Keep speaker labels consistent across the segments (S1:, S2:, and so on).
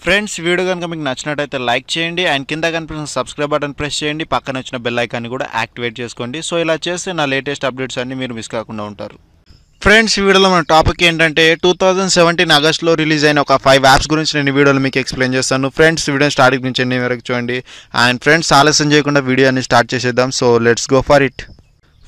S1: Friends video కనుక మీకు నచ్చినట్టయితే లైక్ చేయండి అండ్ కింద కనిపిస్తున్న సబ్స్క్రైబ్ బటన్ ప్రెస్ చేయండి, పక్కన వచ్చిన బెల్ ఐకాన్ని కూడా యాక్టివేట్ చేసుకోండి. సో ఇలా చేస్తే నా లేటెస్ట్ అప్డేట్స్ అన్ని మీరు మిస్ కాకుండా ఉంటారు. ఫ్రెండ్స్ ఈ వీడియోలో మన టాపిక్ ఏంటంటే 2017 ఆగస్ట్లో రిలీజ్ అయిన ఒక 5 యాప్స్ గురించి నేను ఈ వీడియోలో మీకు ఎక్స్ప్లెయిన్ చేస్తాను. ఫ్రెండ్స్ వీడియో స్టార్టింగ్ నుంచి ఎండింగ్ వరకు చూడండి. అండ్ ఫ్రెండ్స్ ఆలస్యం చేయకుండా వీడియోని స్టార్ట్ చేసేద్దాం. So let's go for it.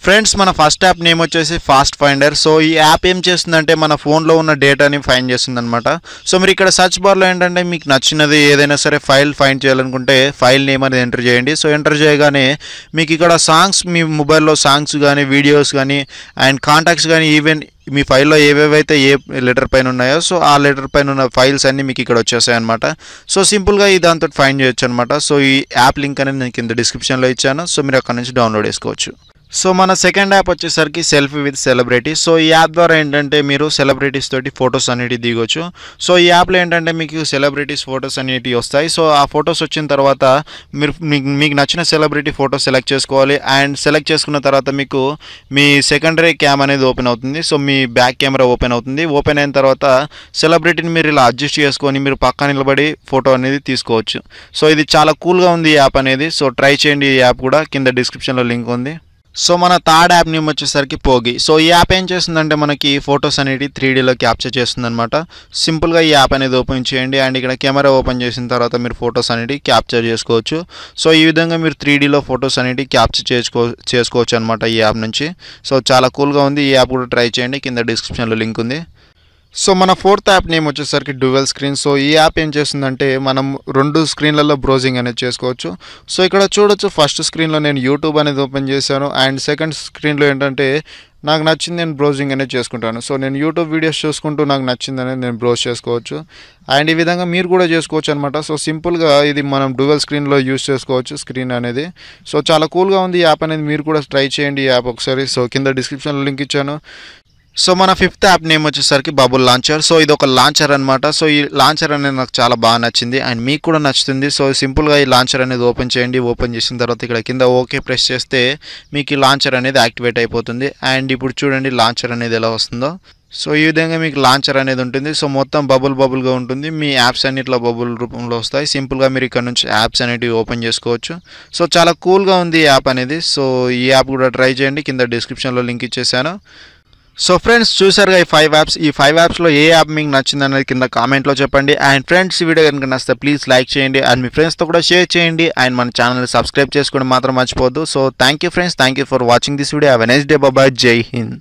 S1: Friends మన ఫస్ట్ యాప్ నేమ్ వచ్చేసి ఫాస్ట్ ఫైండర్. సో ఈ యాప్ ఏం చేస్తుందంటే మన ఫోన్లో ఉన్న డేటాని ఫైండ్ చేస్తుంది అనమాట. సో మీరు ఇక్కడ సర్చ్ బార్లో ఏంటంటే మీకు నచ్చినది ఏదైనా సరే ఫైల్ ఫైండ్ చేయాలనుకుంటే ఫైల్ నేమ్ అనేది ఎంటర్ చేయండి. సో ఎంటర్ చేయగానే మీకు ఇక్కడ సాంగ్స్, మీ మొబైల్లో సాంగ్స్ కానీ వీడియోస్ కానీ అండ్ కాంటాక్ట్స్ కానీ ఈవెన్ మీ ఫైల్లో ఏవేవైతే ఏ లెటర్ పైన ఉన్నాయో సో ఆ లెటర్ పైన ఉన్న ఫైల్స్ అన్నీ మీకు ఇక్కడ వచ్చేసాయి అనమాట. సో సింపుల్గా ఈ దాంతో ఫైండ్ చేయొచ్చు అనమాట. సో ఈ యాప్ లింక్ అనేది నేను కింద డిస్క్రిప్షన్లో ఇచ్చాను. సో మీరు అక్కడ నుంచి డౌన్లోడ్ చేసుకోవచ్చు. సో మన సెకండ్ యాప్ వచ్చేసరికి సెల్ఫీ విత్ సెలబ్రిటీ. సో ఈ యాప్ ద్వారా ఏంటంటే మీరు సెలబ్రిటీస్ తోటి ఫొటోస్ అనేటివి దిగొచ్చు. సో ఈ యాప్లో ఏంటంటే మీకు సెలబ్రిటీస్ ఫొటోస్ అనేటివి వస్తాయి. సో ఆ ఫొటోస్ వచ్చిన తర్వాత మీరు మీకు నచ్చిన సెలబ్రిటీ ఫోటో సెలెక్ట్ చేసుకోవాలి. అండ్ సెలెక్ట్ చేసుకున్న తర్వాత మీకు మీ సెకండరీ క్యామ్ అనేది ఓపెన్ అవుతుంది. సో మీ బ్యాక్ కెమెరా ఓపెన్ అవుతుంది. ఓపెన్ అయిన తర్వాత సెలబ్రిటీని మీరు ఇలా అడ్జస్ట్ చేసుకొని మీరు పక్కన నిలబడి ఫోటో అనేది తీసుకోవచ్చు. సో ఇది చాలా కూల్గా ఉంది ఈ యాప్ అనేది. సో ట్రై చేయండి. ఈ యాప్ కూడా కింద డిస్క్రిప్షన్లో లింక్ ఉంది. సో మన థర్డ్ యాప్ నేమ్ వచ్చేసరికి పోగి. సో ఈ యాప్ ఏం చేస్తుందంటే మనకి ఫొటోస్ అనేవి 3Dలో క్యాప్చర్ చేస్తుంది అనమాట. సింపుల్గా ఈ యాప్ అనేది ఓపెన్ చేయండి అండ్ ఇక్కడ కెమెరా ఓపెన్ చేసిన తర్వాత మీరు ఫొటోస్ అనేవి క్యాప్చర్ చేసుకోవచ్చు. సో ఈ విధంగా మీరు 3Dలో ఫొటోస్ అనేవి క్యాప్చర్ చేసుకోవచ్చు అనమాట ఈ యాప్ నుంచి. సో చాలా కూల్గా ఉంది. ఈ యాప్ కూడా ట్రై చేయండి. కింద డిస్క్రిప్షన్లో లింక్ ఉంది. సో మన ఫోర్త్ యాప్ నేమ్ వచ్చేసరికి డ్యూయల్ స్క్రీన్. సో ఈ యాప్ ఏం చేస్తుందంటే మనం 2 స్క్రీన్లలో బ్రౌజింగ్ అనేది చేసుకోవచ్చు. సో ఇక్కడ చూడొచ్చు, ఫస్ట్ స్క్రీన్లో నేను యూట్యూబ్ అనేది ఓపెన్ చేశాను అండ్ సెకండ్ స్క్రీన్లో ఏంటంటే నాకు నచ్చింది నేను బ్రౌజింగ్ అనేది చేసుకుంటాను. సో నేను యూట్యూబ్ వీడియోస్ చూసుకుంటూ నాకు నచ్చింది అనేది నేను బ్రౌజ్ చేసుకోవచ్చు. అండ్ ఈ విధంగా మీరు కూడా చేసుకోవచ్చు అనమాట. సో సింపుల్గా ఇది మనం డ్యూయల్ స్క్రీన్లో యూస్ చేసుకోవచ్చు స్క్రీన్ అనేది. సో చాలా కూల్గా ఉంది ఈ యాప్ అనేది. మీరు కూడా ట్రై చేయండి ఈ యాప్ ఒకసారి. సో కింద డిస్క్రిప్షన్లో లింక్ ఇచ్చాను. సో మన ఫిఫ్త్ యాప్ నేమ్ వచ్చేసరికి బబుల్ లాంచర్. సో ఇది ఒక లాంచర్ అనమాట. సో ఈ లాంచర్ అనేది నాకు చాలా బాగా నచ్చింది అండ్ మీకు కూడా నచ్చుతుంది. సో సింపుల్గా ఈ లాంచర్ అనేది ఓపెన్ చేయండి. ఓపెన్ చేసిన తర్వాత ఇక్కడ కింద ఓకే ప్రెస్ చేస్తే మీకు ఈ లాంచర్ అనేది యాక్టివేట్ అయిపోతుంది. అండ్ ఇప్పుడు చూడండి లాంచర్ అనేది ఎలా వస్తుందో. సో ఈ విధంగా మీకు లాంచర్ అనేది ఉంటుంది. సో మొత్తం బబుల్గా ఉంటుంది. మీ యాప్స్ అన్ని ఇట్లా బబుల్ రూపంలో వస్తాయి. సింపుల్గా మీరు ఇక్కడ నుంచి యాప్స్ అనేటివి ఓపెన్ చేసుకోవచ్చు. సో చాలా కూల్గా ఉంది ఈ యాప్ అనేది. సో ఈ యాప్ కూడా ట్రై చేయండి. కింద డిస్క్రిప్షన్లో లింక్ ఇచ్చేసాను. సో ఫ్రెండ్స్ చూసారుగా ఈ 5 యాప్స్. ఈ 5 యాప్స్లో ఏ యాప్ మీకు నచ్చింది అనేది కింద కామెంట్లో చెప్పండి. అండ్ ఫ్రెండ్స్ ఈ వీడియో కనుక నచ్చితే ప్లీజ్ లైక్ చేయండి అండ్ మీ ఫ్రెండ్స్తో కూడా షేర్ చేయండి. అండ్ మన ఛానల్ని సబ్స్క్రైబ్ చేసుకోవడం మాత్రం మర్చిపోవద్దు. So thank you friends, thank you for watching this video. Have a nice day. Bye. జై హింద్.